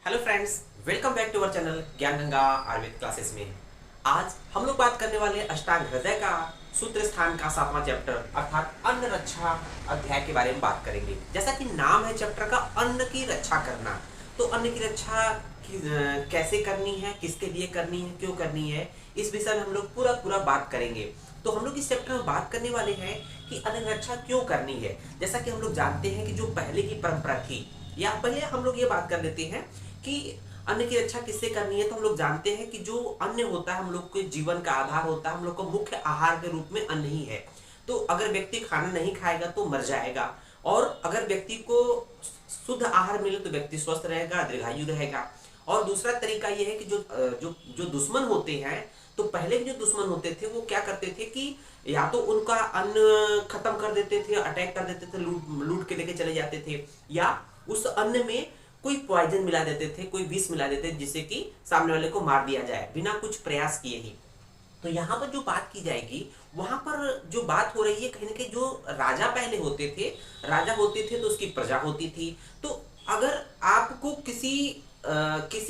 Hello friends, welcome back to our channel Gyan Ganga Ayurveda classes में। आज हम लोग बात करने वाले अष्टांग हृदय का सूत्र स्थान का 7वां चैप्टर अर्थात अन्न रक्षा अध्याय के बारे में बात करेंगे। जैसा कि नाम है चैप्टर का, अन्न की रक्षा करना। तो अन्न की रक्षा कैसे करनी है, किसके लिए करनी है, क्यों करनी है, इस विषय में हम लोग पूरा पूरा बात करेंगे। तो हम लोग इस चैप्टर में बात करने वाले हैं कि अन्न रक्षा क्यों करनी है। जैसा कि हम लोग जानते हैं कि जो पहले की परंपरा थी, या पहले हम लोग ये बात कर लेते हैं कि अन्न की रक्षा किससे करनी है। तो हम लोग जानते हैं कि जो अन्न होता है हम लोग के जीवन का आधार होता है, हम लोग को मुख्य आहार के रूप में अन्न ही है। तो अगर व्यक्ति खाना नहीं खाएगा तो मर जाएगा, और अगर व्यक्ति को शुद्ध आहार मिले तो व्यक्ति स्वस्थ रहेगा, दीर्घायु रहेगा। और दूसरा तरीका यह है कि जो दुश्मन होते हैं, तो पहले के जो दुश्मन होते थे वो क्या करते थे कि या तो उनका अन्न खत्म कर देते थे, अटैक कर देते थे, लूट के लेके चले जाते थे, या उस अन्न में कोई पॉइजन मिला देते थे, कोई विष मिला देते थे, जिससे कि सामने वाले को मार दिया जाए बिना कुछ प्रयास किए ही। तो यहाँ पर जो बात की जाएगी, वहां पर जो बात हो रही है, कहीं ना कहीं जो राजा पहले होते थे, राजा होते थे तो उसकी प्रजा होती थी। तो अगर आपको किसी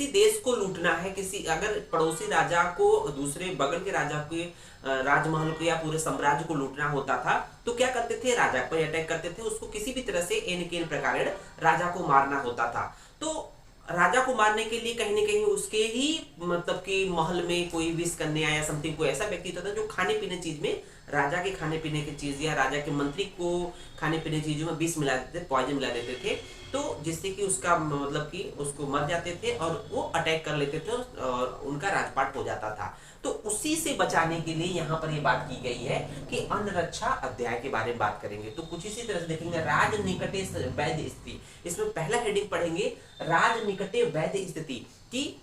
देश को लूटना है, किसी अगर पड़ोसी राजा को, दूसरे बगल के राजा के राजमहल को या पूरे साम्राज्य को लूटना होता था, तो क्या करते थे, राजा पर अटैक करते थे, उसको किसी भी तरह से एन के प्रकार राजा को मारना होता था। तो राजा को मारने के लिए कहीं ना कहीं उसके ही मतलब कि महल में कोई विष करने आया समथिंग, कोई ऐसा व्यक्ति होता था जो खाने पीने चीज में, राजा के खाने पीने की चीज या राजा के मंत्री को खाने पीने चीजों में विष मिला देते थे, पॉइजन मिला देते थे, तो जिससे कि उसका मतलब कि उसको मर जाते थे और वो अटैक कर लेते थे और उनका राजपाट हो जाता था। तो उसी से बचाने के लिए यहाँ पर ये बात की गई है कि अन्न रक्षा अध्याय के बारे में बात करेंगे। तो कुछ इसी तरह से देखेंगे, राज निकटे वैद्य स्थिति। इसमें पहला हेडिंग पढ़ेंगे, राज निकटे वैद्य स्थिति, कि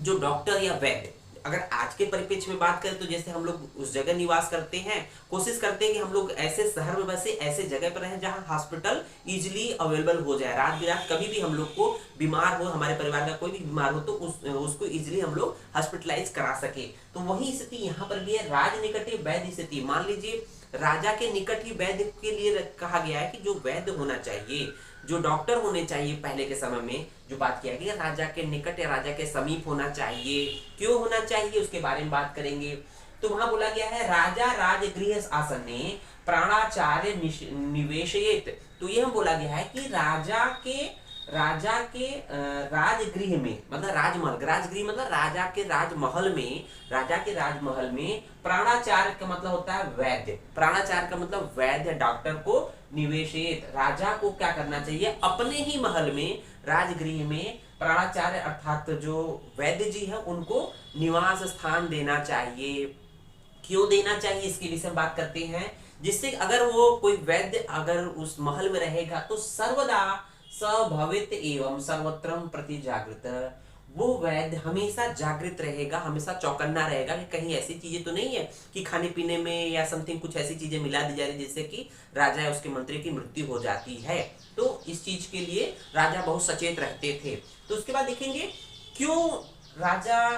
जो डॉक्टर या वैद्य, अगर आज के परिप्रेक्ष्य में बात करें तो जैसे हम लोग उस जगह निवास करते हैं, कोशिश करते हैं कि हम लोग ऐसे शहर में बसे, ऐसे जगह पर रहें जहां हॉस्पिटल इजीली अवेलेबल हो जाए। रात बिरात कभी भी हम लोग को बीमार हो, हमारे परिवार का कोई भी बीमार हो, तो उसको इजीली हम लोग हॉस्पिटलाइज करा सके। तो वही स्थिति यहाँ पर भी है, राज निकटे वैद्य स्थिति। मान लीजिए राजा के निकट ही वैद्य के लिए कहा गया है कि जो वैद्य होना चाहिए, जो डॉक्टर होने चाहिए पहले के समय में, जो बात किया गया राजा के निकट या राजा के समीप होना चाहिए। क्यों होना चाहिए उसके बारे में बात करेंगे। तो वहां बोला गया है, राजा राजगृह आसने प्राणाचार्य निवेशयेत। तो यह बोला गया है कि राजा के राजगृह में, मतलब राजमहल, राजगृह मतलब राजा के राजमहल में, राजा के राजमहल में प्राणाचार्य का मतलब होता है वैद्य, प्राणाचार्य का मतलब वैद्य, डॉक्टर को निवेशित, राजा को क्या करना चाहिए, अपने ही महल में, राजगृह में प्राणाचार्य अर्थात जो वैद्य जी है उनको निवास स्थान देना चाहिए। क्यों देना चाहिए इसके विषय में बात करते हैं, जिससे अगर वो कोई वैद्य अगर उस महल में रहेगा तो सर्वदा सभवित एवं सर्वत्रम प्रति जागृत, वो वैद्य हमेशा जागृत रहेगा, हमेशा चौकन्ना रहेगा कि कहीं ऐसी चीजें तो नहीं है कि खाने पीने में या समथिंग कुछ ऐसी चीजें मिला दी जा रही जिससे कि राजा या उसके मंत्री की मृत्यु हो जाती है। तो इस चीज के लिए राजा बहुत सचेत रहते थे। तो उसके बाद देखेंगे क्यों राजा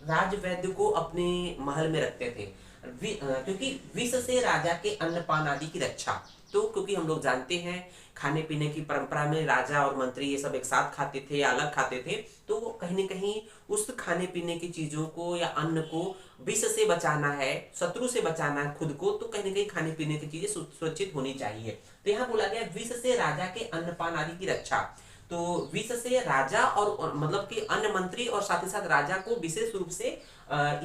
राजवैद्य को अपने महल में रखते थे। क्योंकि विष से राजा के अन्नपान आदि की रक्षा। तो क्योंकि हम लोग जानते हैं खाने पीने की परंपरा में राजा और मंत्री ये सब एक साथ खाते थे या अलग खाते थे, तो वो कहीं ना कहीं उस खाने पीने की चीजों को या अन्न को विष से बचाना है, शत्रु से बचाना है खुद को, तो कहीं ना कहीं खाने पीने की चीजें सुरक्षित होनी चाहिए। तो यहाँ बोला गया विष से राजा के अन्नपान आदि की रक्षा। तो विष से राजा और मतलब कि अन्य मंत्री और साथ ही साथ राजा को विशेष रूप से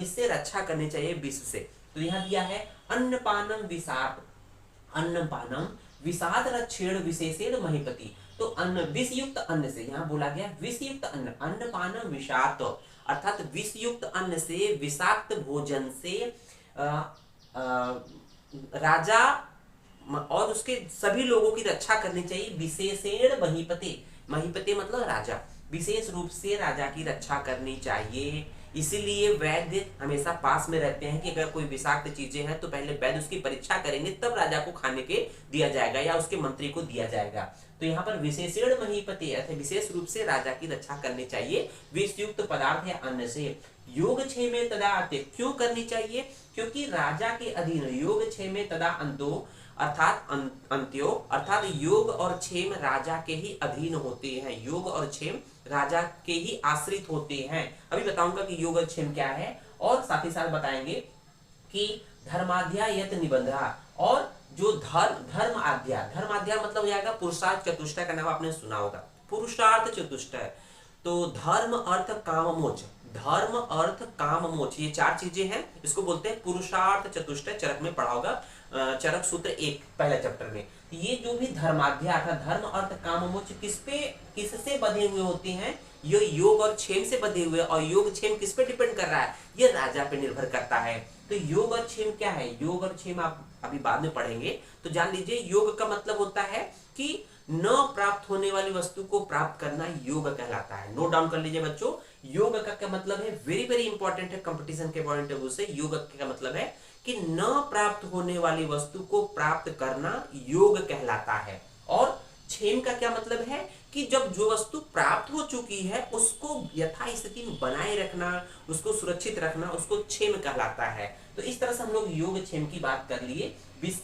इससे रक्षा करनी चाहिए विष से। तो यहाँ दिया है अन्नपानम विषाद, अन्नपानम विषाद रक्षेण विशेषेण महीपति। तो अन्न विष युक्त अन्न से, यहाँ बोला गया विष युक्त अन्न, अन्नपानम विषाक्त अर्थात विष युक्त अन्न से, विषाक्त भोजन से राजा और उसके सभी लोगों की रक्षा करनी चाहिए। विशेषेण महीपति, महीपति मतलब राजा, विशेष रूप से राजा की रक्षा करनी चाहिए। इसीलिए वैद्य हमेशा पास में रहते हैं कि अगर कोई विषाक्त चीजें हैं तो पहले वैद्य उसकी परीक्षा करेंगे, तब राजा को खाने के दिया जाएगा या उसके मंत्री को दिया जाएगा। तो यहाँ पर विशेषण महीपति अर्थात विशेष रूप से राजा की रक्षा करनी चाहिए विष युक्त पदार्थ या अन्न से। योग क्षय में तदा अंत्य, क्यों करनी चाहिए, क्योंकि राजा के अधीन योग क्षय में तदा अंतो अर्थात अंत्यो अर्थात योग और क्षेम राजा के ही अधीन होते हैं, योग और क्षेम राजा के ही आश्रित होते हैं। अभी बताऊंगा कि योग और क्षेम क्या है, और साथ ही साथ बताएंगे कि धर्माध्यायत निबंधा, और जो धर्माध्याय मतलब हो जाएगा पुरुषार्थ चतुष्टय का नाम आपने सुना होगा, पुरुषार्थ चतुष्टय। तो धर्म अर्थ काम मोक्ष, धर्म अर्थ काम मोक्ष, ये चार चीजें हैं, इसको बोलते हैं पुरुषार्थ चतुष्टय। चरक में पढ़ा होगा, चरक सूत्र 1 पहला चैप्टर में। ये जो भी धर्माध्याय अर्थात धर्म अर्थ काम मोक्ष किससे बंधे हुए होते हैं, ये योग और क्षेम से बंधे हुए, और योग क्षेम किस पे डिपेंड कर रहा है, ये राजा पे निर्भर करता है। तो योग और क्षेम क्या है, योग और क्षेम आप अभी बाद में पढ़ेंगे। तो जान लीजिए योग का मतलब होता है कि न प्राप्त होने वाली वस्तु को प्राप्त करना योग कहलाता है। नोट डाउन कर लीजिए बच्चों, योग का क्या मतलब है, वेरी वेरी इंपॉर्टेंट है कंपटीशन के पॉइंट ऑफ व्यू से। योग का मतलब है कि न प्राप्त होने वाली वस्तु को प्राप्त करना योग कहलाता है। और क्षेम का क्या मतलब है कि जब जो वस्तु प्राप्त हो चुकी है उसको यथास्थिति में बनाए रखना, उसको सुरक्षित रखना, उसको क्षेम कहलाता है। तो इस तरह से हम लोग योग क्षेम की बात कर लिए। 20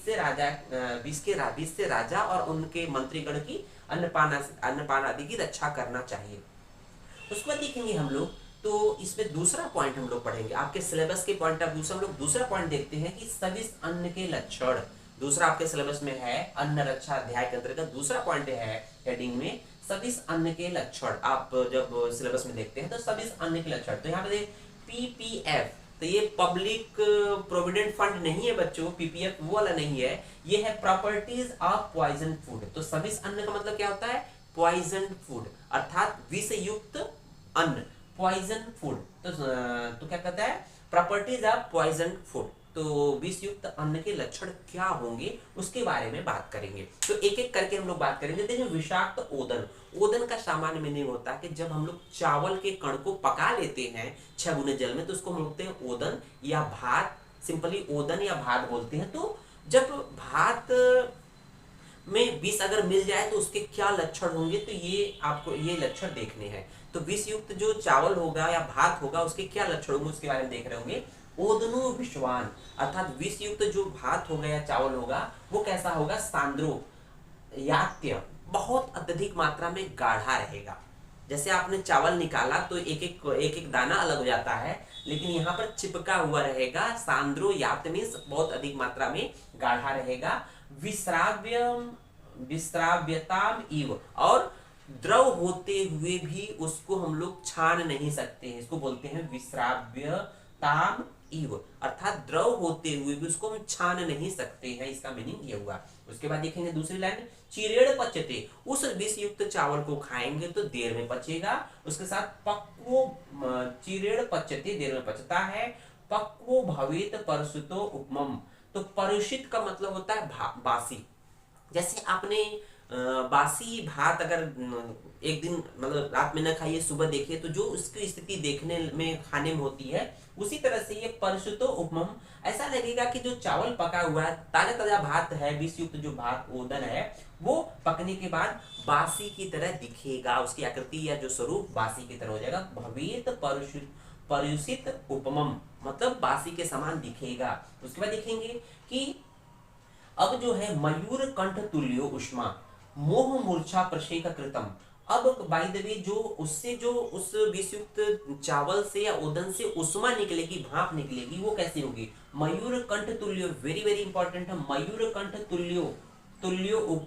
से राजा और उनके मंत्रीगण की अन्नपान आदि की रक्षा करना चाहिए। उसके बाद देखेंगे हम लोग, तो इसमें दूसरा पॉइंट हम लोग पढ़ेंगे, आपके सिलेबस के पॉइंट ऑफ व्यू से हम लोग दूसरा पॉइंट देखते हैं कि सविस अन्न के लक्षण। दूसरा आपके सिलेबस में है अन्न रक्षा अध्याय के अंतर्गत दूसरा पॉइंट है हेडिंग में सविस अन्न के लक्षण। आप जब सिलेबस में देखते हैं तो सविस अन्न के लक्षण, तो यहाँ पे पीपीएफ, तो ये पब्लिक प्रोविडेंट फंड नहीं है बच्चों, पीपीएफ वो वाला नहीं है, ये है प्रॉपर्टीज ऑफ पॉइजन फूड। तो सविस अन्न का मतलब क्या होता है, पॉइजन फूड अर्थात विष युक्त अन्न, पॉइजन फूड। तो क्या कहता है, प्रॉपर्टीज ऑफ पॉइजन फूड। तो विष युक्त अन्न के लक्षण क्या होंगे उसके बारे में बात करेंगे। तो एक एक करके हम लोग बात करेंगे। देखिए विषाक्त ओदन, ओदन का सामान्य मीनिंग होता है कि जब हम लोग चावल के कण को पका लेते हैं 6 गुने जल में, तो उसको हम बोलते हैं ओदन या भात, सिंपली ओदन या भात बोलते हैं। तो जब भात में विष अगर मिल जाए तो उसके क्या लक्षण होंगे, तो ये आपको ये लक्षण देखने हैं। तो विष युक्त जो चावल होगा या भात होगा उसके क्या लक्षण होंगे उसके बारे में देख रहे होंगे। ओदनो विश्वान अर्थात विष युक्त जो भात होगा या चावल होगा वो कैसा होगा, सांद्रो यात्य, बहुत अत्यधिक मात्रा में गाढ़ा रहेगा। जैसे आपने चावल निकाला तो एक एक दाना अलग हो जाता है, लेकिन यहाँ पर चिपका हुआ रहेगा। सांद्रो यात्य मीन्स बहुत अधिक मात्रा में गाढ़ा रहेगा। विश्राव्यताम इव, और द्रव होते हुए भी उसको हम लोग छान नहीं सकते हैं, इसको बोलते हैं विश्राव्यताम इव, अर्थात द्रव होते हुए भी उसको हम छान नहीं सकते हैं, इसका मीनिंग ये हुआ। उसके बाद देखेंगे दूसरी लाइन, चिरेड़ पचते, उस विष युक्त चावल को खाएंगे तो देर में पचेगा। उसके साथ पक्वो, चिरेड़ पचते देर में पचता है। पक्वो भवेत परसुतो उपमम, तो परुषित का मतलब होता है बासी। जैसे आपने बासी भात अगर एक दिन मतलब रात में न खाइए सुबह देखिए तो जो उसकी स्थिति देखने में खाने में होती है, उसी तरह से ये परसुतो उपमम, ऐसा लगेगा कि जो चावल पका हुआ है ताजा ताजा भात है, विष युक्त जो भात ओदन है वो पकने के बाद बासी की तरह दिखेगा, उसकी आकृति या जो स्वरूप बासी की तरह हो जाएगा। भवेत परुषित उपमम मतलब बासी के समान दिखेगा। उसके बाद देखेंगे कि अब जो है मयूर कंठ तुल्यो उष्मा मोह मूर्छा प्रशेक कृतम। अब बाय द वे जो उससे जो उस विषयुक्त चावल से या ओदन से उष्मा निकलेगी, भाप निकलेगी, वो कैसी होगी, मयूर कंठ तुल्यो, वेरी वेरी इंपॉर्टेंट है, मयूर कंठ तुल्यो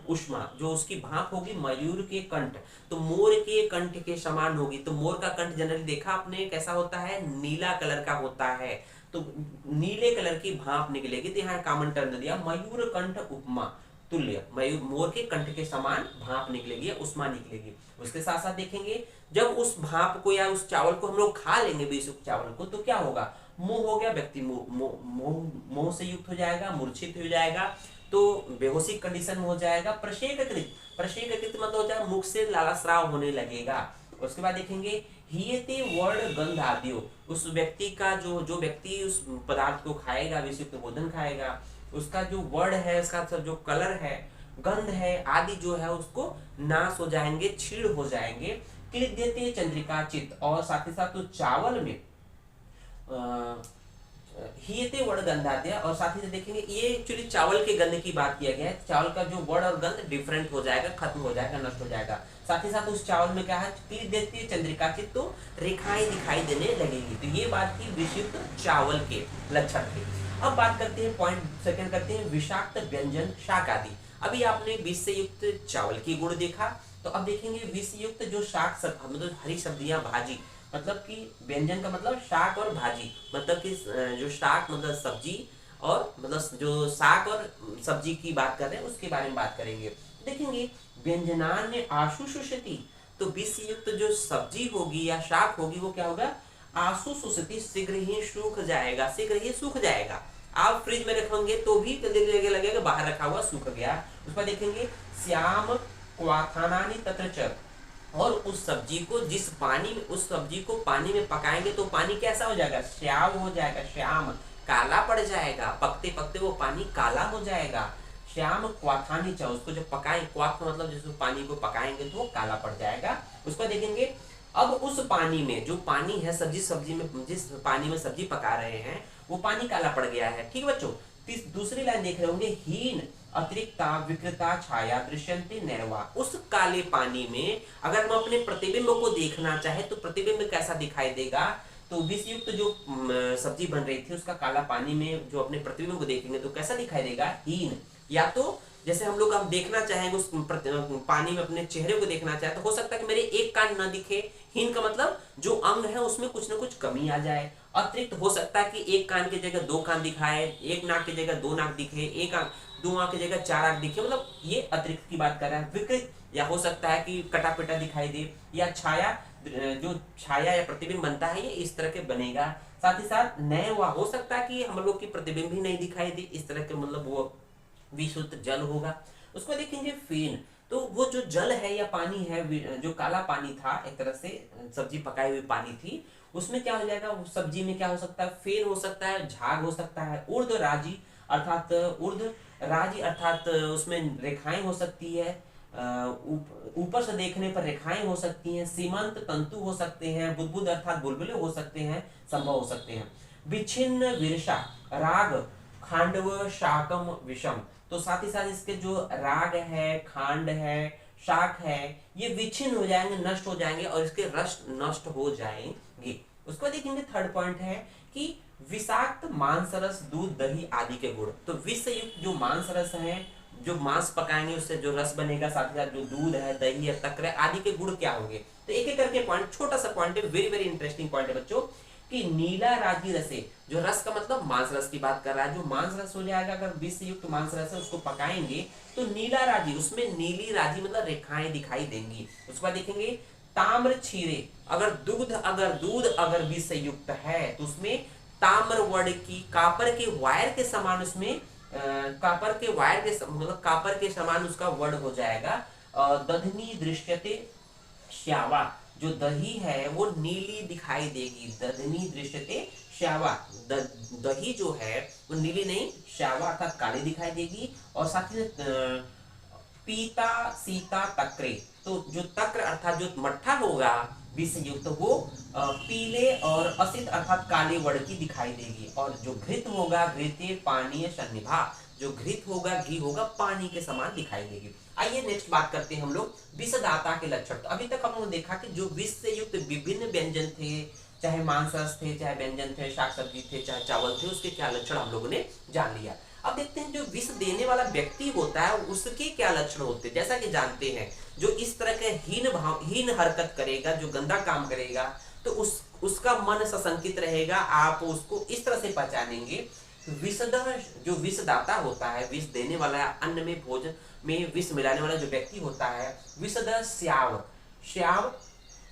उष्मा, जो उसकी भाप होगी मयूर के कंठ, तो मोर के कंठ के समान होगी। तो मोर का कंठ जनरली देखा आपने कैसा होता है, नीला कलर का होता है, तो नीले कलर की भाप निकलेगी। तो यहाँ कॉमन टर्म दिया मयूर कंठ उपमा तुल्य, मयूर मोर के कंठ के समान भाप निकलेगी, उष्मा निकलेगी। उसके साथ साथ देखेंगे जब उस भाप को या उस चावल को हम लोग खा लेंगे विषयुक्त चावल को, तो क्या होगा, मोह हो गया, व्यक्ति मोह से युक्त हो जाएगा, मूर्छित हो जाएगा, तो बेहोशी कंडीशन में हो जाएगा। प्रशेककृत मतलब हो जाएगा मुख से लालास्राव होने लगेगा। उसके बाद देखेंगे हियते वर्ण गंध आदियो, उस व्यक्ति का जो व्यक्ति उस पदार्थ को खाएगा, विषयुक्त भोजन खाएगा, उसका जो वर्ण है, उसका जो कलर है, गंध है आदि जो है उसको नाश हो जाएंगे, क्षीण हो जाएंगे। क्लिद्यते चंद्रिका चित्त, और साथ ही साथ तो चावल में हीयते वर्ण गंधाद्य, और साथ ही साथ देखेंगे ये एक्चुअली चावल के गंध की बात किया गया है। चावल का जो वर्ण और गंध डिफरेंट हो जाएगा, खत्म हो जाएगा, नष्ट हो जाएगा। साथ ही साथ उस चावल में क्या है, पीत देती है चंद्रिका चित्त, तो रेखाएं दिखाई देने लगेगी। तो ये बात थी विषयुक्त चावल के लक्षण थे। अब बात करते हैं, पॉइंट सेकंड करते हैं, विषाक्त व्यंजन शाक आदि। अभी आपने विष से युक्त चावल की गुण देखा, तो अब देखेंगे विष युक्त जो शाक मतलब हरी सब्जियां, भाजी, मतलब कि व्यंजन का मतलब शाक और भाजी, मतलब कि जो शाक मतलब सब्जी, और मतलब जो शाक और सब्जी की बात कर रहे हैं उसके बारे में बात करेंगे। देखेंगे व्यंजनान्य आशु सुषति, तो विष युक्त जो सब्जी होगी या शाक होगी वो क्या होगा, आशु सुषति, शीघ्र ही सूख जाएगा, शीघ्र ही सूख जाएगा। आप फ्रिज में रखेंगे तो भी जल्दी लगेगा, बाहर रखा हुआ सूख गया। उसमें देखेंगे श्याम क्वाथानानि तत्र च, और उस सब्जी को जिस पानी में, उस सब्जी को पानी में पकाएंगे तो पानी कैसा हो जाएगा, श्याम हो जाएगा, श्याम काला पड़ जाएगा, पकते पकते वो पानी काला हो जाएगा। श्याम क्वाथानी च, उसको जब पकाएं, क्वाथ मतलब जिस पानी को पकाएंगे तो वो काला पड़ जाएगा। उसको देखेंगे अब उस पानी में, जो पानी है सब्जी में, जिस पानी में सब्जी पका रहे हैं वो पानी काला पड़ गया है। ठीक बच्चों, दूसरी लाइन देख रहे होंगे, हीन अतिरिक्ता विकृता छाया दृश्यन्ते नैवा, उस काले पानी में अगर हम अपने प्रतिबिंब को देखना चाहे तो प्रतिबिंब कैसा दिखाई देगा, तो विषयुक्त जो सब्जी बन रही थी उसका काला पानी में जो अपने प्रतिबिंब को देखेंगे तो कैसा दिखाई देगा, हीन। या तो जैसे हम लोग हम देखना चाहेंगे उस पानी में अपने चेहरे को देखना चाहे तो हो सकता है कि मेरे एक कान न दिखे, हीन का मतलब जो अंग है उसमें कुछ ना कुछ कमी आ जाए। अतिरिक्त हो सकता है कि एक कान की जगह दो कान दिखाए, एक नाक की जगह दो नाक दिखे, एक आंख, दो आंख की जगह चार आंख दिखे, मतलब ये अतिरिक्त की बात कर रहा है। विकृत, या हो सकता है कि कटा पिटा दिखाई दे, या छाया, जो छाया या प्रतिबिंब बनता है ये इस तरह के बनेगा। साथ ही साथ नए हुआ, हो सकता है कि हम लोग की प्रतिबिंब ही नहीं दिखाई दे, इस तरह के मतलब वो विशुद्ध जल होगा। उसको देखेंगे फेन, तो वो जो जल है या पानी है, जो काला पानी था, एक तरह से सब्जी पकाई हुई पानी थी, उसमें क्या हो जाएगा, सब्जी में क्या हो सकता है, फेन हो सकता है, झाग हो सकता है, उर्ध राजी अर्थात उसमें रेखाएं हो सकती है, ऊपर से देखने पर रेखाएं हो सकती हैं, सीमंत तंतु हो सकते हैं, बुदबुद अर्थात बुलबुले हो सकते हैं, संभव हो सकते हैं। विच्छिन्न विरसा राग खांडव शाकम विषम, तो साथ ही साथ इसके जो राग है, खांड है, शाक है, ये विच्छिन्न हो जाएंगे, नष्ट हो जाएंगे, और इसके रस नष्ट हो जाएंगे। उसको देखेंगे थर्ड पॉइंट है कि विषाक्त मांस रस, दूध, दही आदि के गुण, तो विष से युक्त जो मांस रस है, जो मांस पकाएंगे उससे जो रस बनेगा, साथ ही साथ जो दूध है, दही है, तक्र आदि के गुण क्या होंगे। तो एक एक करके पॉइंट, छोटा सा पॉइंट है, वेरी वेरी इंटरेस्टिंग पॉइंट है बच्चों, कि नीला राजी रसे, जो रस का मतलब मांस रस की बात कर रहा है, जो मांस रस हो जाएगा, अगर विष से युक्त मांस रस है उसको पकाएंगे तो नीला राजी, उसमें नीली राजी मतलब रेखाएं दिखाई देंगी। उसके बाद देखेंगे ताम्र क्षीरे, अगर दूध अगर विष से युक्त है तो उसमें ताम्र वर्ण की, कापर के वायर के समान, उसमें कापर के वायर के मतलब कापर के समान उसका वर्ण हो जाएगा। दधनी दृश्यते श्यावा, जो दही है वो नीली दिखाई देगी, दधनी दृश्यते श्यावा, दही जो है वो नीली नहीं, श्यावा अर्थात काली दिखाई देगी। और साथ ही पीता सीता तक्रे, तो जो तक्र अर्थात जो मट्ठा होगा विष युक्त वो पीले और असित अर्थात काले वर्ण की दिखाई देगी। और जो घृत होगा, घृते पानीय सन्निभा, जो घृत होगा, घी होगा, पानी के समान दिखाई देगी। आइए नेक्स्ट बात करते हैं हम लोग विषदाता के लक्षण। तो अभी तक हम लोगों ने देखा कि जो विष से युक्त विभिन्न व्यंजन थे, चाहे मांस रस थे, चाहे व्यंजन थे, शाक सब्जी थे, चाहे चावल थे, उसके क्या लक्षण हम लोगों ने जान लिया। अब देखते हैं जो विष देने वाला व्यक्ति होता है उसके क्या लक्षण होते हैं। जैसा कि जानते हैं जो इस तरह के हीन हरकत करेगा, जो गंदा काम करेगा, तो उसका मन सशंकित रहेगा, आप उसको इस तरह से पहचानेंगे। विषदह, जो विषदाता होता है, विष देने वाला, अन्न में भोजन में विष मिलाने वाला जो व्यक्ति होता है, विषदह श्याव,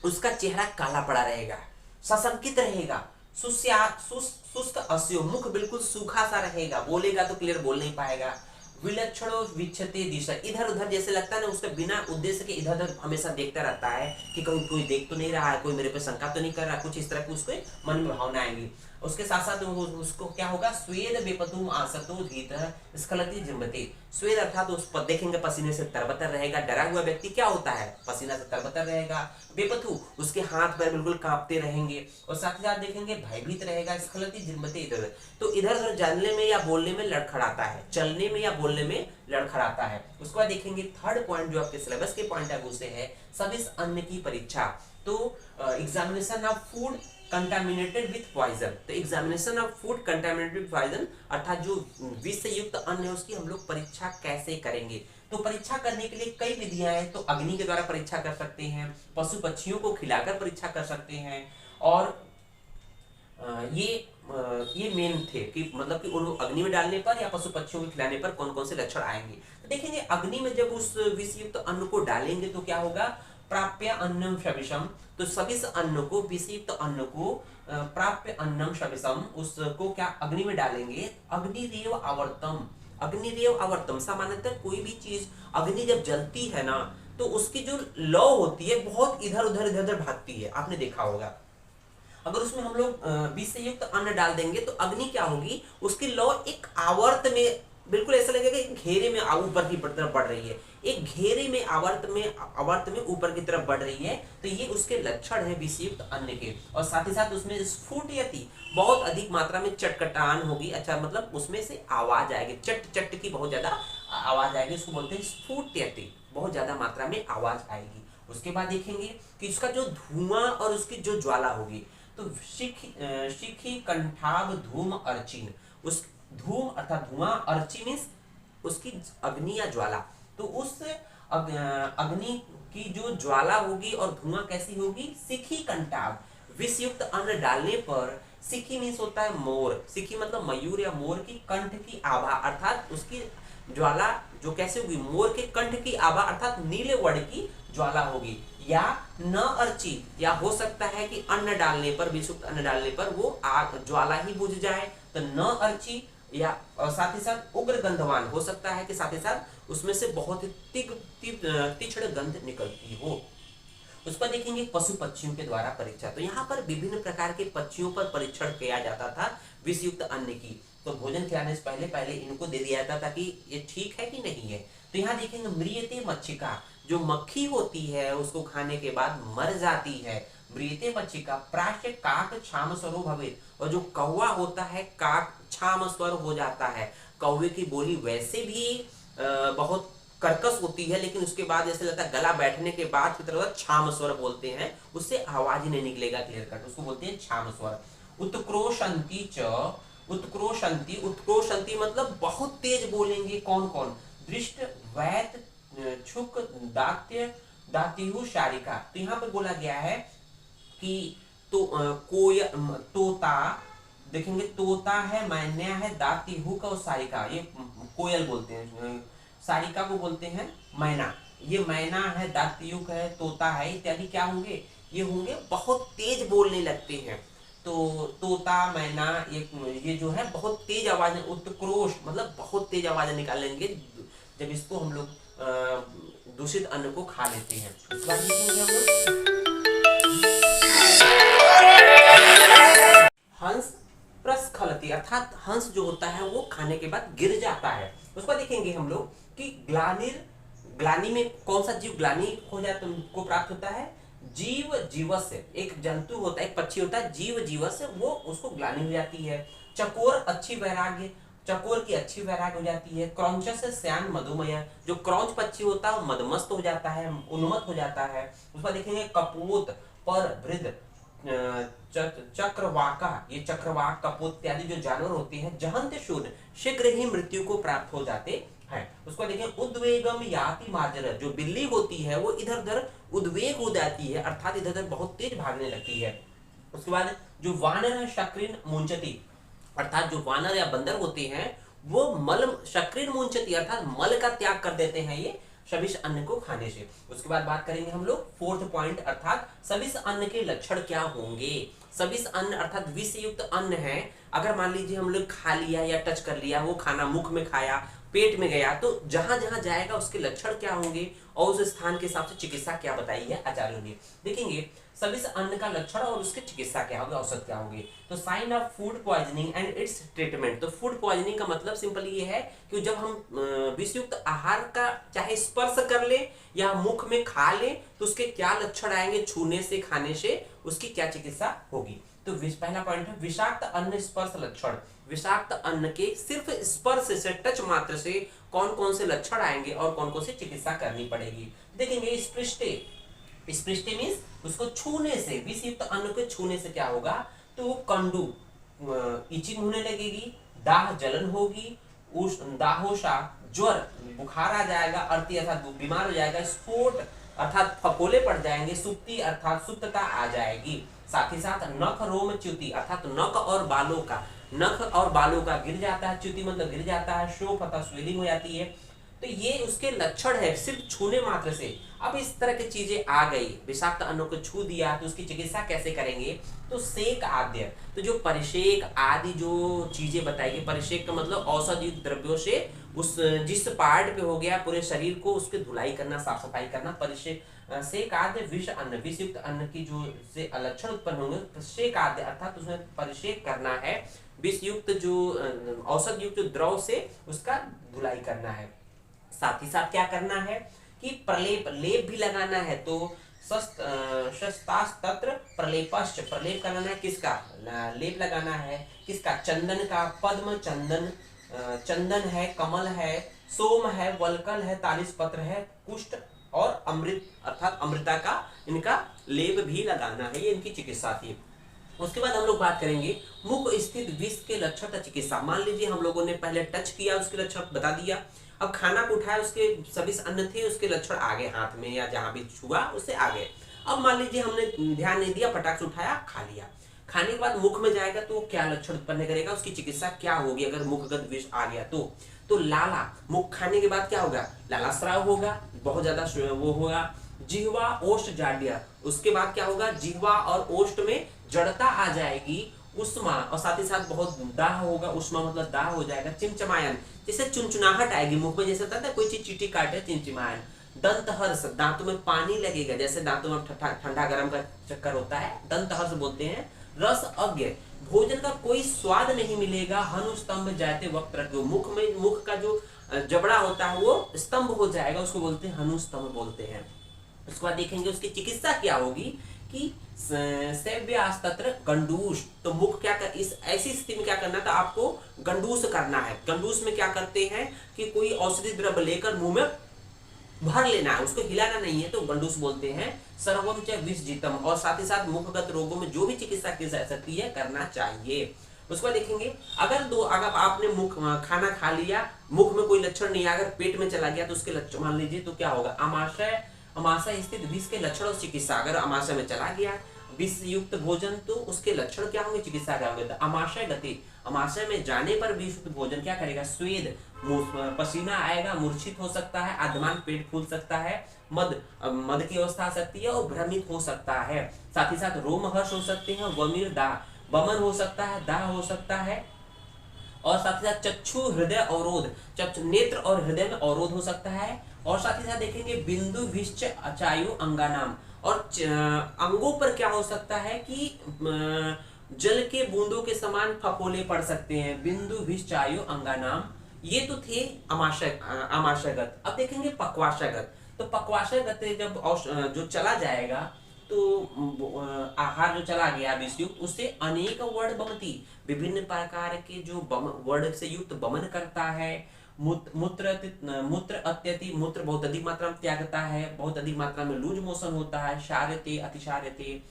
उसका चेहरा काला पड़ा रहेगा, सशंकित रहेगा, शुष्क अस्यो, मुख बिल्कुल सूखा सा रहेगा, बोलेगा तो क्लियर बोल नहीं पाएगा। विलक्षणो विच्छते दिशा, इधर उधर जैसे लगता है ना, उसका बिना उद्देश्य के इधर उधर हमेशा देखता रहता है कि कोई देख तो नहीं रहा है, कोई मेरे पे शंका तो नहीं कर रहा, कुछ इस तरह की उसके मन में भावना आएंगी। उसके साथ साथ उसको क्या होगा, स्वेद बेपतुम आसतो धीतः स्खलति जिम्बते। स्वेद अर्थात उस पर देखेंगे पसीने से तरबतर रहेगा। डरा हुआ व्यक्ति क्या होता है, पसीना से तरबतर रहेगा। बेपतु उसके हाथ पैर बिल्कुल कांपते रहेंगे और साथ ही साथ देखेंगे भयभीत रहेगा। स्खलति जिम्बते इधर तो इधर उधर जानने में या बोलने में लड़खड़ाता है, चलने में या बोलने में लड़खड़ाता है। उसके बाद देखेंगे थर्ड पॉइंट जो आपके सिलेबस के पॉइंट है वो से है सविस अन्न की परीक्षा। तो examination of food contaminated with poison. तो examination of food contaminated with poison अर्थात जो विष से युक्त अन्न है उसकी हम लोग परीक्षा कैसे करेंगे। तो परीक्षा करने के लिए कई विधियां हैं। तो अग्नि के द्वारा परीक्षा कर सकते हैं, पशु पक्षियों को खिलाकर परीक्षा कर सकते हैं। और ये मेन थे कि मतलब कि उन अग्नि में डालने पर या पशु पक्षियों को खिलाने पर कौन कौन से लक्षण आएंगे। तो देखेंगे अग्नि में जब उस विष युक्त अन्न को डालेंगे तो क्या होगा, प्राप्य अन्नम शविषम। तो सविष अन्न को, विषयुक्त अन्न को प्राप्य अन्नम शविषम, उसको क्या अग्नि में डालेंगे। अग्निरेव आवर्तम, अग्निरेव आवर्तम सामान्यतः कोई भी चीज अग्नि जब जलती है ना तो उसकी जो लौ होती है बहुत इधर उधर भागती है, आपने देखा होगा। अगर उसमें हम लोग विष से युक्त अन्न डाल देंगे तो अग्नि क्या होगी, उसकी लौ एक आवर्त में बिल्कुल ऐसा लगेगा एक घेरे में ऊपर की तरफ बढ़ रही है, एक घेरे में आवर्त में ऊपर की तरफ बढ़ रही है। तो ये उसके लक्षण है विषयुक्त अन्न के। और साथ ही साथ उसमें स्फुटयति बहुत अधिक मात्रा में चटकटान होगी। अच्छा मतलब उसमें से आवाज आएगी, चट चट की बहुत ज्यादा आवाज आएगी, उसको बोलते हैं स्फुटयति, बहुत ज्यादा मात्रा में आवाज आएगी। उसके बाद देखेंगे कि उसका जो धुआं और उसकी जो ज्वाला होगी, तो शिखी कंठाभ धूम अर्चिन, उस धूम अर्थात धुआं, अर्ची मीन्स उसकी अग्नि या ज्वाला। तो उस अग्नि की जो ज्वाला होगी और धुआं कैसी होगी, सिखी कंठाभ, विषयुक्त अन्न डालने पर सिखी मीन्स होता है मोर, सिखी मतलब मयूर या मोर की कंठ की आभा, अर्थात उसकी ज्वाला जो कैसे होगी, मोर के कंठ की आभा अर्थात नीले वर्ण की ज्वाला होगी। या न अर्ची, या हो सकता है कि अन्न डालने पर, विषयुक्त अन्न डालने पर वो आग ज्वाला ही बुझ जाए, तो न अर्ची। या साथ ही साथ उग्र गंधवान, हो सकता है कि साथ ही साथ उसमें से बहुत ही तीक्ष्ण गंध निकलती हो। उस पर देखेंगे पशु पक्षियों के द्वारा परीक्षा। तो यहाँ पर विभिन्न प्रकार के पक्षियों पर परीक्षण किया जाता था विषयुक्त अन्न की। तो भोजन खिलाने से पहले इनको दे दिया जाता था कि ये ठीक है कि नहीं है। तो यहाँ देखेंगे म्रियते मच्छिका, जो मक्खी होती है उसको खाने के बाद मर जाती है। म्रियते मच्छिका प्राश्य काक छाम स्वरो भवेत, और जो कौवा होता है काक छाम स्वर हो जाता है। कौवे की बोली वैसे भी बहुत कर्कश होती है, लेकिन उसके बाद जैसे लगता है गला बैठने के बाद फिर छाम स्वर बोलते हैं, उससे आवाज ही नहीं निकलेगा क्लियर कट, उसको बोलते हैं छाम स्वर। उत्क्रोशंती च, उत्क्रोशंती, उत्क्रोशंती मतलब बहुत तेज बोलेंगे। कौन कौन, दृष्ट वैत छुक दात्य दातिहु शारिका। तो यहाँ पर बोला गया है कि तो तोता, देखेंगे तोता है, मैना है, दातिहु का और सारिका, ये कोयल बोलते हैं, सारिका को बोलते हैं मैना। ये मैना है, दातियुक है, तोता है, इत्यादि क्या होंगे, ये होंगे बहुत तेज बोलने लगते हैं। तो तोता, मैना, ये जो है बहुत तेज आवाज, उत्क्रोश मतलब बहुत तेज आवाज निकालेंगे जब इसको हम लोग दूषित अन्न को खा लेते हैं। इस बार देखेंगे हम लोग हंस प्रस्खलति, अर्थात हंस जो होता है वो खाने के बाद गिर जाता है। उसको देखेंगे हम लोग कि ग्लानि में कौन सा जीव ग्लानि हो जाता को प्राप्त होता है, जीव जीवस्य, एक जंतु होता है, एक पक्षी होता है जीव जीवस्य, वो उसको ग्लानि हो जाती है। चकोर अच्छी वैराग्य, चकोर की अच्छी वैराग्य हो जाती है। क्रौंच से श्यान मधुमय, जो क्रौंच पक्षी होता है वो मदमस्त हो जाता है, उन्मत्त हो जाता है। उसका देखेंगे कपोत पर वृद्ध, चक्रवाका, ये चक्रवाक, कपोत इत्यादि जो जानवर होते हैं जहंत शून्य, शीघ्र ही मृत्यु को प्राप्त हो जाते हैं। उसको देखें उद्वेगम याति मार्जर, जो बिल्ली होती है वो इधर उधर उद्वेग हो जाती है, अर्थात इधर उधर बहुत तेज भागने लगती है। उसके बाद जो वानर है शक्रिन मुंचती, अर्थात जो वानर या बंदर होते हैं वो मल शक्रिन मुंचती अर्थात मल का त्याग कर देते हैं ये सविष अन्न को खाने से। उसके बाद बात करेंगे हम लोग फोर्थ पॉइंट, अर्थात सविष अन्न के लक्षण क्या होंगे। सविष अन्न अर्थात विष युक्त अन्न है, अगर मान लीजिए हम लोग खा लिया या टच कर लिया, वो खाना मुख में खाया, पेट में गया, तो जहां जहां जाएगा उसके लक्षण क्या होंगे और उस स्थान के हिसाब से चिकित्सा क्या बताई है आचार्यों ने। देखेंगे सभी अन्न का लक्षण और उसकी चिकित्सा क्या होगी, औसत क्या होगी। तो sign of food poisoning and its treatment. तो फूड पॉइजनिंग का मतलब सिंपल ये है कि जब हम विषयुक्त आहार का चाहे स्पर्श कर ले या मुख में खा ले तो उसके क्या लक्षण आएंगे, छूने से खाने से उसकी क्या चिकित्सा होगी। तो पहला पॉइंट है विषाक्त अन्न स्पर्श लक्षण। विषाक्त अन्न के सिर्फ स्पर्श से, टच मात्र से कौन कौन से लक्षण आएंगे और कौन कौन से चिकित्सा करनी पड़ेगी। देखेंगे स्पृष्टे मीन्स उसको छूने से, विषयुक्त अन्न को छूने से क्या होगा, तो कंडू इचिंग होने लगेगी, दाह जलन होगी, दाहोशा ज्वर बुखार आ जाएगा, अर्थी अर्थात बीमार हो जाएगा, स्फोट अर्थात फफोले पड़ जाएंगे, सुप्ति अर्थात सुप्तता आ जाएगी। साथ ही साथ नख रोम च्युति अर्थात नख और बालों का गिर जाता है, च्युति मतलब गिर जाता है, शोफ अर्थात स्वेलिंग हो जाती है। तो ये उसके लक्षण है सिर्फ छूने मात्र से। अब इस तरह की चीजें आ गई, विषाक्त अन्नों को छू दिया तो उसकी चिकित्सा कैसे करेंगे, तो सेक आद्य, तो जो परिषेक आदि जो चीजें बताएगी, परिषेक का मतलब औषधि द्रव्यों से उस जिस पार्ट पे हो गया पूरे शरीर को उसकी धुलाई करना, साफ सफाई करना, परिषेक सेक आद्य विष अन्न, विषयुक्त अन्न की जो से लक्षण उत्पन्न होंगे, सेक आद्य अर्थात उसमें परिषेक करना है, विषयुक्त जो औषध युक्त द्रव से उसका धुलाई करना है। साथ ही साथ क्या करना है कि लेप भी लगाना है। तो शस्तास्तत्र प्रलेपश्च, प्रलेप करना है किसका, लेप लगाना है किसका, चंदन का, पद्म चंदन है, कमल है, सोम है, वल्कल है, तालिस पत्र है, कुष्ठ और अमृत अर्थात अमृता का इनका लेप भी लगाना है। ये इनकी चिकित्सा थी। उसके बाद हम लोग बात करेंगे मुख स्थित विष के लक्षण का चिकित्सा। मान लीजिए हम लोगों ने पहले टच किया, उसके लक्षण बता दिया, अब खाना को उठाया, उसके सभी अन्न थे, उसके लक्षण आ गए हाथ में या जहां भी छुआ उससे आ गए। अब मान लीजिए हमने ध्यान नहीं दिया, फटाक से उठाया, खा लिया, खाने के बाद मुख में जाएगा तो क्या लक्षण उत्पन्न करेगा, उसकी चिकित्सा क्या होगी अगर मुखगत विष आ गया तो लाला, मुख खाने के बाद क्या होगा, लाला स्राव होगा, बहुत ज्यादा वो होगा, जिह्वा ओष्ठ जाड्य, उसके बाद क्या होगा, जिह्वा और ओष्ठ में जड़ता आ जाएगी, उष्मा और साथ ही साथ बहुत दाह होगा, उष्मा मतलब दाह हो जाएगा, चिमचमायन जैसे चुनचुनाहट आएगी मुख में, जैसे होता है कोई चीज चीटी काटे, चिमचिमायन, दंत हर्ष, दांतों में पानी लगेगा, जैसे दांतों में ठंडा गर्म का चक्कर होता है, दंत हर्ष बोलते हैं। रस अज्ञ, भोजन का कोई स्वाद नहीं मिलेगा, हनुस्तंभ जाते वक्त रखो, मुख का जो जबड़ा होता है वो स्तंभ हो जाएगा, उसको बोलते हैं हनुस्तंभ बोलते हैं। उसके बाद देखेंगे उसकी चिकित्सा क्या होगी कि सेव्यास्तत्र गंडूस, तो मुख क्या कर, इस ऐसी स्थिति में क्या करना था आपको, गंडूस करना है। गंडूस में क्या करते हैं कि कोई औषधि द्रव्य लेकर मुंह में भर लेना है, उसको हिलाना नहीं है, तो गंडूस बोलते हैं। सर्वम च विषजितम, और साथ ही साथ मुखगत रोगों में जो भी चिकित्सा की जा सकती है करना चाहिए। उसके बाद देखेंगे अगर आपने खाना खा लिया, मुख में कोई लक्षण नहीं आया, अगर पेट में चला गया तो उसके लक्षण मान लीजिए तो क्या होगा, अमाशय स्थित विष के लक्षण और चिकित्सा। अगर अमाशय में चला गया विष युक्त भोजन तो उसके लक्षण क्या होंगे, चिकित्सा क्या होंगे। तो अमाशय गति, अमाशय में जाने पर विष युक्त भोजन क्या करेगा, स्वेद, पसीना आएगा, मूर्छित हो सकता है, आद्यमान पेट फूल सकता है, मद की अवस्था आ सकती है और भ्रमित हो सकता है। साथ ही साथ रोमहर्ष हो सकते हैं, वमीर दाह, वमन हो सकता है, दाह हो सकता है, और साथ ही साथ चक्षु हृदय अवरोध, नेत्र और हृदय में अवरोध हो सकता है। और साथ ही साथ देखेंगे बिंदु विश्च अचायु अंगानाम, और अंगों पर क्या हो सकता है कि जल के बूंदों के समान फफोले पड़ सकते हैं, बिंदु विश्चायु अंगानाम। ये तो थे आमाशयगत। अब देखेंगे पक्वाशयगत। तो पक्वाशयगत जब जो चला जाएगा तो आहार जो चला गया विषयुक्त, उससे अनेक वर्ण बमती, विभिन्न प्रकार के जो वर्ण से युक्त बमन करता है। मूत्र मूत्र बहुत अधिक मात्रा में त्यागता है, बहुत अधिक मात्रा में लूज मोशन होता है, शार्यते अतिशार्यते।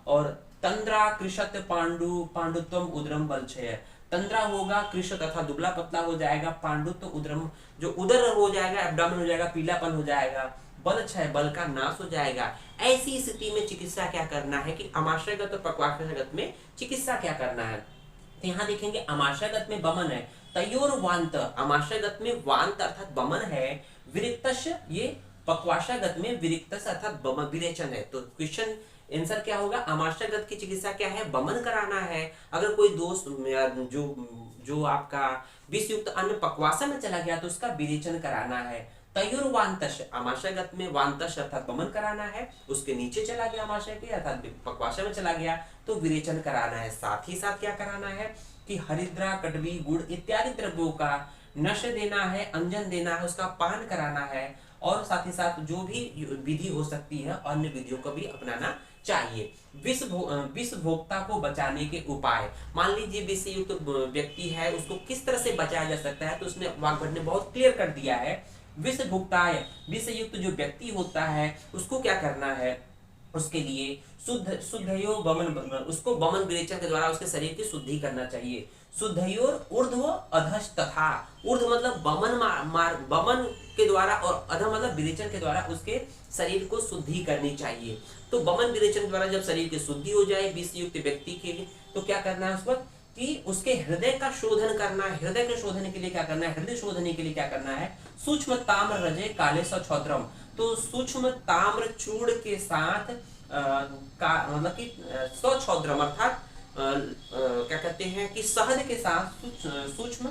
और तंद्रा कृषत पांडुत्व उदरम बलक्षय, तंद्रा होगा कृषत तथा दुबला पतला हो जाएगा, पांडुत्व उदरम जो उदर हो जाएगा, एब्डोमेन हो जाएगा, पीलापन हो जाएगा, बल क्षय बल का नाश हो जाएगा। ऐसी स्थिति में चिकित्सा क्या करना है कि अमाशयगत और पक्वाशयगत में चिकित्सा क्या करना है। तो यहाँ देखेंगे अमाशयगत में बमन है, तयोर वांत, अमाशयगत में वांत अर्थात बमन है, विरिक्तश, ये पक्वाशयगत में विरिक्तश अर्थात बमन विरेचन है। तो क्वेश्चन आंसर क्या होगा, अमाशयगत की चिकित्सा क्या है, बमन कराना है। अगर कोई दोस्त जो आपका विषयुक्त अन्न पक्वाशय में चला गया तो उसका विरेचन कराना है। तयुर्वांतश, आमाशयगत में वांतश अर्थात बमन कराना है, उसके नीचे चला गया आमाशय के अर्थात पक्वाशय में चला गया तो विरेचन कराना है। साथ ही साथ क्या कराना है कि हरिद्रा, कटवी, गुड़ इत्यादि द्रव्यों का नश देना है, अंजन देना है, उसका पान कराना है। और साथ ही साथ जो भी विधि हो सकती है अन्य विधियों को भी अपनाना चाहिए। विष भोक्ता को बचाने के उपाय, मान लीजिए विष से युक्त व्यक्ति है, उसको किस तरह से बचाया जा सकता है, तो उसने वाग्भट ने बहुत क्लियर कर दिया है। विष भुक्ताय, विष युक्त जो व्यक्ति होता है उसको क्या करना है, उसके लिए शुद्धयो बमन, उसको बमन विरेचन के द्वारा उसके शरीर की शुद्धि करना चाहिए। शुद्धयोर ऊर्ध्व अधश तथा, ऊर्ध्व मतलब बमन के द्वारा और अध मतलब विरेचन के द्वारा उसके शरीर को शुद्धि करनी चाहिए। तो बमन विरेचन के द्वारा जब शरीर की शुद्धि हो जाए विष युक्त व्यक्ति के लिए, तो क्या करना है उस वक्त कि उसके हृदय का शोधन करना है। हृदय के शोधन के लिए क्या करना है, हृदय शोधन के लिए क्या करना है, सूक्ष्म ताम्र रजे काले सछौद्रम, तो सूक्ष्म ताम्र चूड़ के साथ मतलब कि सछौद्रम अर्थात क्या कहते हैं कि शहद के साथ सूक्ष्म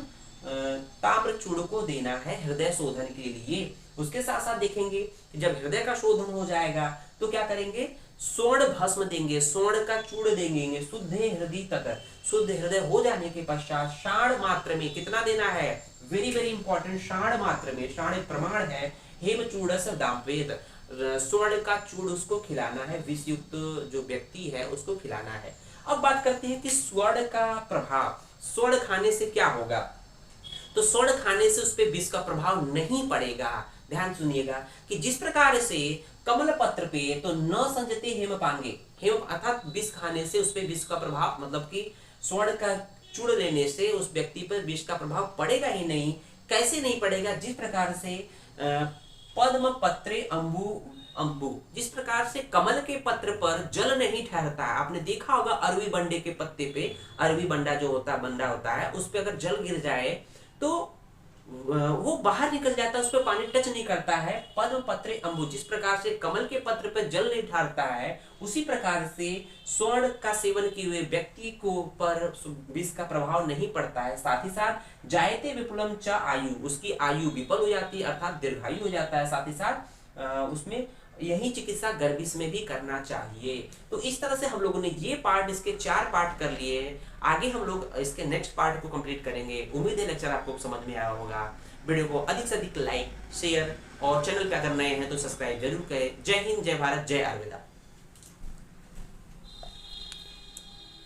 ताम्र चूड़ को देना है हृदय शोधन के लिए। उसके साथ साथ देखेंगे कि जब हृदय का शोधन हो जाएगा तो क्या करेंगे, स्वर्ण भस्म देंगे, स्वर्ण का चूड़ देंगे, शुद्ध हृदय तक, शुद्ध हृदय हो जाने के पश्चात शाण मात्र में कितना देना है, वेरी वेरी इंपॉर्टेंट, शाण मात्र में, शाण एक प्रमाण है, हेम चूड़स दाम्वेत, स्वर्ण का चूड़ उसको खिलाना है, विष युक्त जो व्यक्ति है उसको खिलाना है। अब बात करते हैं कि स्वर्ण का प्रभाव, स्वर्ण खाने से क्या होगा, तो स्वर्ण खाने से उस पर विष का प्रभाव नहीं पड़ेगा। ध्यान सुनिएगा कि जिस प्रकार से कमल पत्र पे तो न संजते हेम पांगे, हेम अर्थात विष खाने से उस पर विष का प्रभाव मतलब कि स्वर्ण का चूड़ लेने से उस व्यक्ति पर विष का प्रभाव पड़ेगा ही नहीं। कैसे नहीं पड़ेगा, जिस प्रकार से पद्म पत्रे अंबु, जिस प्रकार से कमल के पत्र पर जल नहीं ठहरता है, आपने देखा होगा अरवी बंडे के पत्ते पे, अरवी बंडा जो बंडा होता है उस पे अगर जल गिर जाए तो वो बाहर निकल जाता है, उस पर पानी टच नहीं करता है। पद्म पत्रे अंबु, जिस प्रकार से कमल के पत्र पर जल नहीं ठहरता है उसी प्रकार से स्वर्ण का सेवन किए हुए व्यक्ति को पर विष का प्रभाव नहीं पड़ता है। साथ ही साथ जायते विपुलम च आयु, उसकी आयु विपुल हो जाती है अर्थात दीर्घायु हो जाता है। साथ ही साथ उसमें यही चिकित्सा गर्भिश में भी करना चाहिए। तो इस तरह से हम लोगों ने ये पार्ट, इसके 4 पार्ट कर लिए। आगे हम लोग इसके नेक्स्ट पार्ट को कंप्लीट करेंगे। उम्मीद है लेक्चर आपको समझ में आया होगा। वीडियो को अधिक से अधिक लाइक, शेयर और चैनल पे अगर नए हैं तो सब्सक्राइब जरूर करें। जय हिंद, जय भारत, जय आयुर्वेदा।